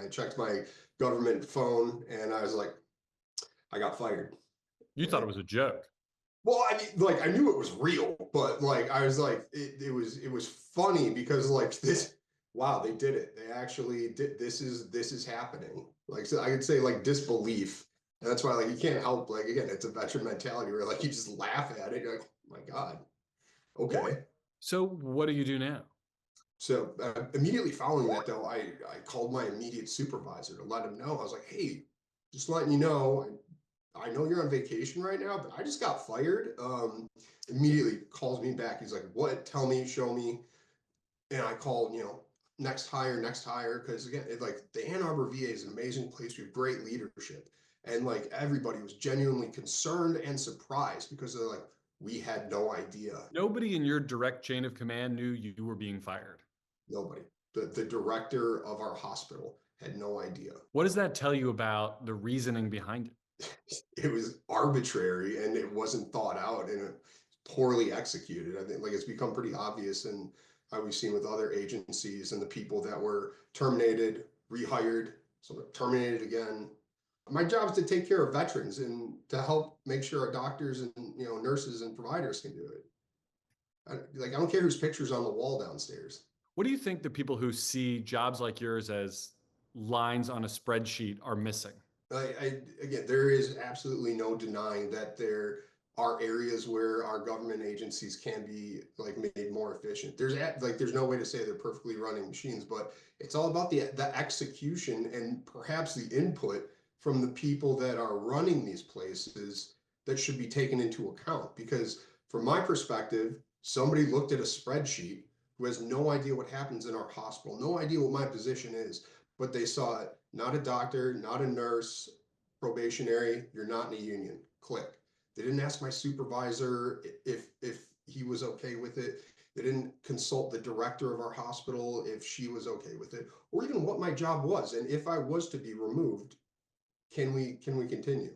I checked my government phone and I was like, I got fired. You thought it was a joke. Well, I mean, like, I knew it was real, but like, I was like, it was funny because like wow, they did it. They actually did. This is happening. Like, so I could say like disbelief. And that's why like you can't help, like, again, it's a veteran mentality where like you just laugh at it. You're like, oh my God, okay. So what do you do now? So immediately following that, though, I called my immediate supervisor to let him know. I was like, hey, just letting you know, I know you're on vacation right now, but I just got fired. Immediately calls me back. He's like, what? Tell me, show me. And I called, next hire, next hire. Because again, like the Ann Arbor VA is an amazing place. We have great leadership. And like everybody was genuinely concerned and surprised because they're like, we had no idea. Nobody in your direct chain of command knew you were being fired. Nobody. The director of our hospital had no idea. What does that tell you about the reasoning behind it? It was arbitrary and it wasn't thought out and poorly executed. I think like it's become pretty obvious and we've seen with other agencies and the people that were terminated, rehired, so terminated again. My job is to take care of veterans and to help make sure our doctors and nurses and providers can do it. I don't care whose picture's on the wall downstairs. What do you think the people who see jobs like yours as lines on a spreadsheet are missing? Again, there is absolutely no denying that there are areas where our government agencies can be like made more efficient. There's no way to say they're perfectly running machines, but it's all about the execution and perhaps the input from the people that are running these places that should be taken into account. Because from my perspective, somebody looked at a spreadsheet who has no idea what happens in our hospital, no idea what my position is, but they saw it, not a doctor, not a nurse, probationary, you're not in a union, click. They didn't ask my supervisor if he was okay with it. They didn't consult the director of our hospital if she was okay with it, or even what my job was. And if I was to be removed, can we continue?